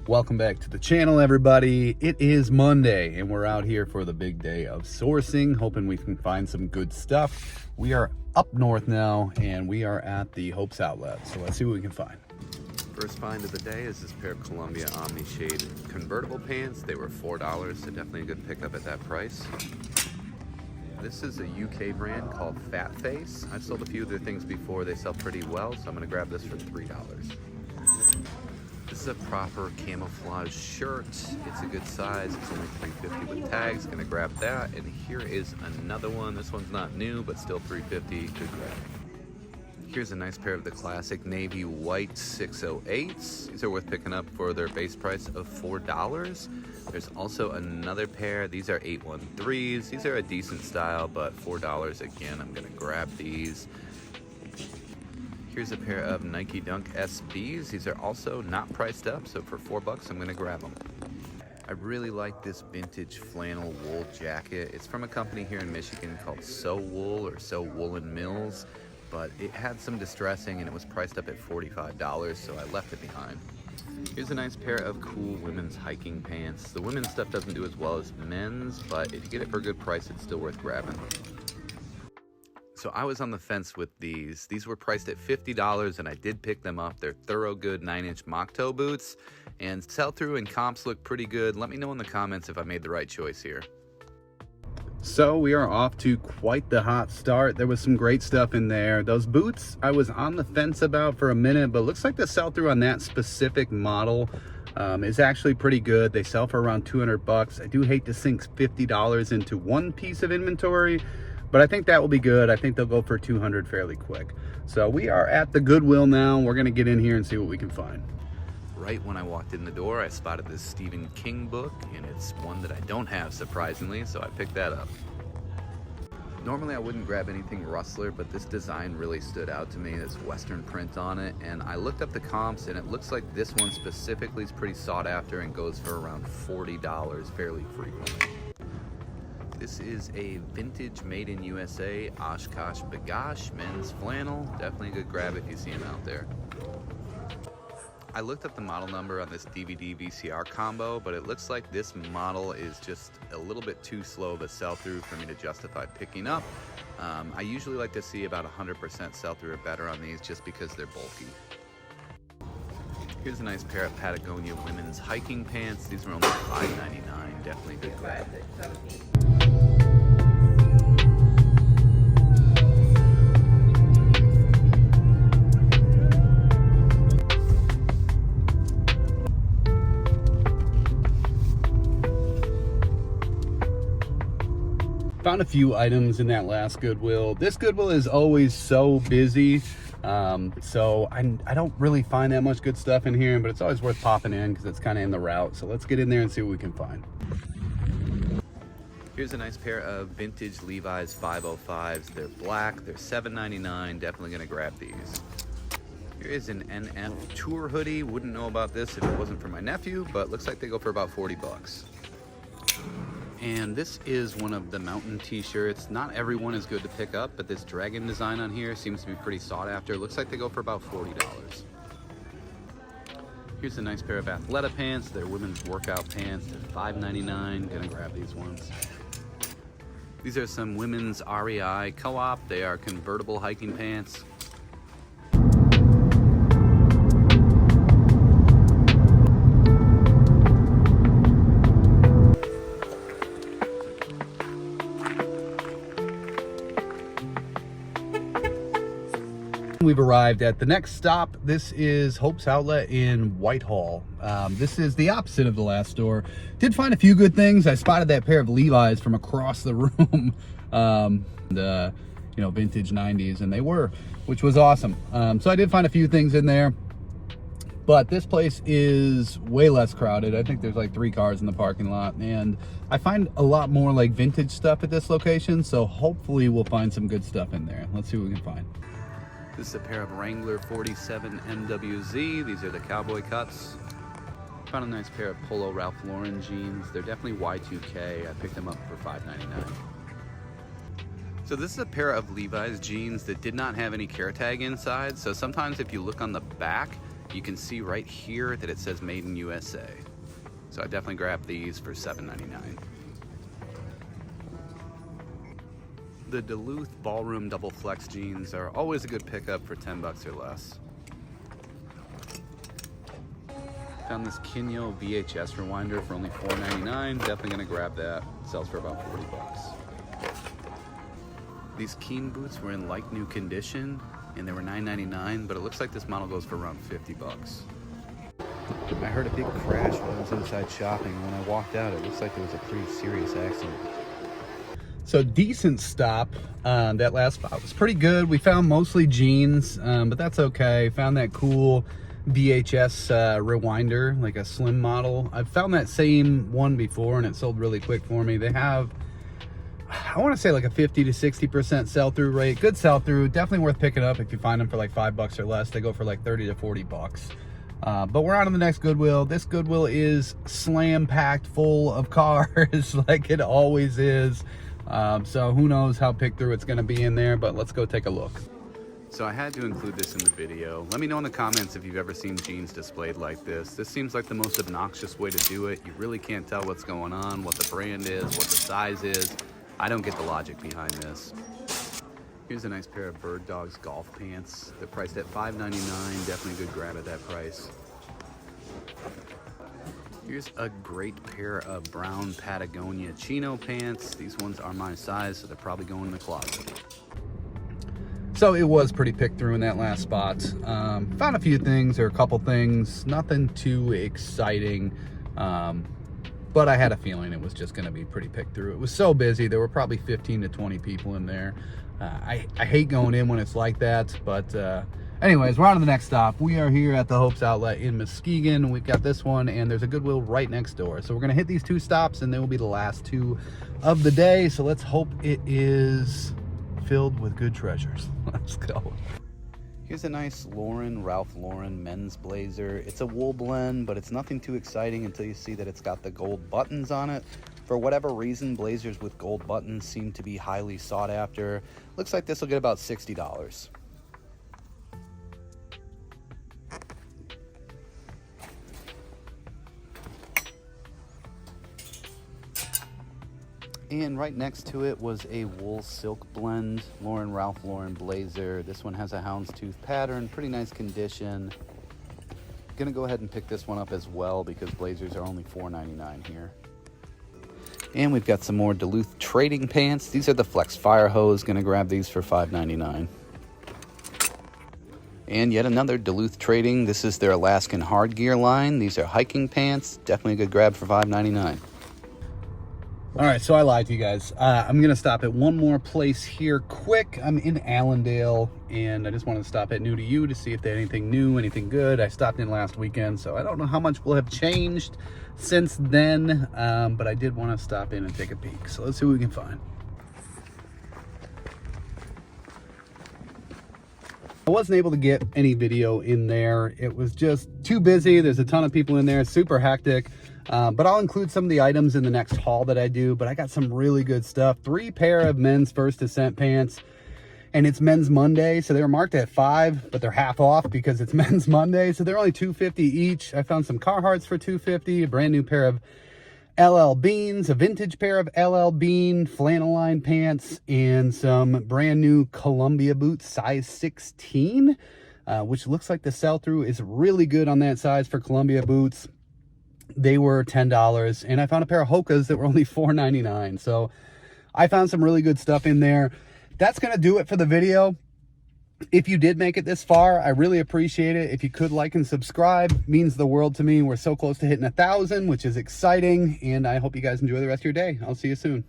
Welcome back to the channel, everybody. It is Monday and we're out here for the big day of sourcing, hoping we can find some good stuff. We are up north now and we are at the Hope's Outlet, so let's see what we can find. First find of the day is this pair of Columbia Omni Shade convertible pants. They were $4, so definitely a good pickup at that price. This is a UK brand called Fat Face. I've sold a few of their things before. They sell pretty well, so I'm gonna grab this for $3. This is a proper camouflage shirt. It's a good size. It's only $3.50 with tags. Gonna grab that. And here is another one. This one's not new, but still $3.50. Good grab. Here's a nice pair of the classic navy white 608s. These are worth picking up for their base price of $4. There's also another pair. These are 813s. These are a decent style, but $4 again. I'm gonna grab these. Here's a pair of Nike Dunk SBs. These are also not priced up, so for $4, I'm gonna grab them. I really like this vintage flannel wool jacket. It's from a company here in Michigan called So Wool or So Woolen Mills, but it had some distressing and it was priced up at $45, so I left it behind. Here's a nice pair of cool women's hiking pants. The women's stuff doesn't do as well as men's, but if you get it for a good price, it's still worth grabbing. So I was on the fence with these. These were priced at $50 and I did pick them up. They're Thorogood 9-inch mock toe boots, and sell-through and comps look pretty good. Let me know in the comments if I made the right choice here. So we are off to quite the hot start. There was some great stuff in there. Those boots I was on the fence about for a minute, but looks like the sell-through on that specific model is actually pretty good. They sell for around $200. I do hate to sink $50 into one piece of inventory, but I think that will be good. I think they'll go for $200 fairly quick. So we are at the Goodwill now. We're gonna get in here and see what we can find. Right when I walked in the door, I spotted this Stephen King book, and it's one that I don't have, surprisingly, so I picked that up. Normally I wouldn't grab anything Rustler, but this design really stood out to me, this Western print on it, and I looked up the comps, and it looks like this one specifically is pretty sought after and goes for around $40 fairly frequently. This is a vintage made in USA Oshkosh Bagosh men's flannel. Definitely a good grab if you see them out there. I looked up the model number on this DVD VCR combo, but it looks like this model is just a little bit too slow of a sell-through for me to justify picking up. I usually like to see about 100% sell-through or better on these just because they're bulky. Here's a nice pair of Patagonia women's hiking pants. These were only $5.99. Definitely a good grab. Found a few items in that last Goodwill. This Goodwill is always so busy, so I don't really find that much good stuff in here, but it's always worth popping in because it's kind of in the route. So let's get in there and see what we can find. Here's a nice pair of vintage Levi's 505s. They're black, they're $7.99. Definitely gonna grab these. Here is an NF Tour hoodie. Wouldn't know about this if it wasn't for my nephew, but looks like they go for about $40. And this is one of the mountain t-shirts. Not everyone is good to pick up, but this dragon design on here seems to be pretty sought after. Looks like they go for about $40. Here's a nice pair of Athleta pants. They're women's workout pants. They're $5.99. Gonna grab these ones. These are some women's REI Co-op. They are convertible hiking pants. We've arrived at the next stop. This is Hope's Outlet in Whitehall. This is the opposite of the last store. Did find a few good things. I spotted that pair of Levi's from across the room, the vintage 90s, and they were, which was awesome. So I did find a few things in there, but this place is way less crowded. I think there's like 3 cars in the parking lot, and I find a lot more like vintage stuff at this location, so hopefully we'll find some good stuff in there. Let's see what we can find. This is a pair of Wrangler 47 MWZ. These are the cowboy cuts. Found a nice pair of Polo Ralph Lauren jeans. They're definitely Y2K. I picked them up for $5.99. So this is a pair of Levi's jeans that did not have any care tag inside. So sometimes if you look on the back, You can see right here that it says Made in USA. So I definitely grabbed these for $7.99. The Duluth Ballroom Double Flex jeans are always a good pickup for 10 bucks or less. Found this Kinyo VHS rewinder for only $4.99. Definitely gonna grab that. It sells for about 40 bucks. These Keen boots were in like new condition and they were $9.99, but it looks like this model goes for around 50 bucks. I heard a big crash while I was inside shopping. When I walked out, it looks like there was a pretty serious accident. So decent stop. That last spot was pretty good. We found mostly jeans, but that's okay. Found that cool VHS rewinder, like a slim model. I've found that same one before and it sold really quick for me. They have, I want to say like a 50 to 60% sell-through rate. Good sell-through, definitely worth picking up if you find them for like 5 bucks or less. They go for like 30 to 40 bucks. But we're on to the next Goodwill. This Goodwill is slam-packed full of cars like it always is. So who knows how picked through it's going to be in there, but let's go take a look. So I had to include this in the video. Let me know in the comments if you've ever seen jeans displayed like this. This seems like the most obnoxious way to do it. You really can't tell what's going on, what the brand is, what the size is. I don't get the logic behind this. Here's a nice pair of Bird Dogs golf pants. They're priced at $5.99. Definitely a good grab at that price. Here's a great pair of brown Patagonia chino pants. These ones are my size, so they're probably going in the closet. So it was pretty picked through in that last spot. Found a few things or a couple things, nothing too exciting. But I had a feeling it was just gonna be pretty picked through. It was so busy, there were probably 15 to 20 people in there. I hate going in when it's like that, but anyways, we're on to the next stop. We are here at the Hopes Outlet in Muskegon. We've got this one, and there's a Goodwill right next door. So we're gonna hit these 2 stops, and they will be the last 2 of the day. So let's hope it is filled with good treasures. Let's go. Here's a nice Ralph Lauren men's blazer. It's a wool blend, but it's nothing too exciting until you see that it's got the gold buttons on it. For whatever reason, blazers with gold buttons seem to be highly sought after. Looks like this will get about $60. And right next to it was a wool silk blend, Ralph Lauren blazer. This one has a houndstooth pattern, pretty nice condition. Gonna go ahead and pick this one up as well because blazers are only $4.99 here. And we've got some more Duluth trading pants. These are the Flex Fire Hose. Gonna grab these for $5.99. And yet another Duluth trading. This is their Alaskan hard gear line. These are hiking pants. Definitely a good grab for $5.99. All right, so I lied to you guys. I'm gonna stop at one more place here quick. I'm in Allendale, and I just wanted to stop at New to You to see if they had anything new, anything good. I stopped in last weekend, so I don't know how much will have changed since then, but I did want to stop in and take a peek. So let's see what we can find. I wasn't able to get any video in there. It was just too busy. There's a ton of people in there, super hectic. But I'll include some of the items in the next haul that I do. But I got some really good stuff. 3 pair of men's First Descent pants. And it's Men's Monday. So they were marked at $5, but they're half off because it's Men's Monday. So they're only $2.50 each. I found some Carhartts for $2.50. A brand new pair of LL Beans. A vintage pair of LL Bean flannel line pants. And some brand new Columbia boots, size 16. Which looks like the sell-through is really good on that size for Columbia boots. They were $10, and I found a pair of Hokas that were only $4.99. So I found some really good stuff in there. That's going to do it for the video. If you did make it this far, I really appreciate it. If you could like and subscribe, it means the world to me. We're so close to hitting 1,000, which is exciting, and I hope you guys enjoy the rest of your day. I'll see you soon.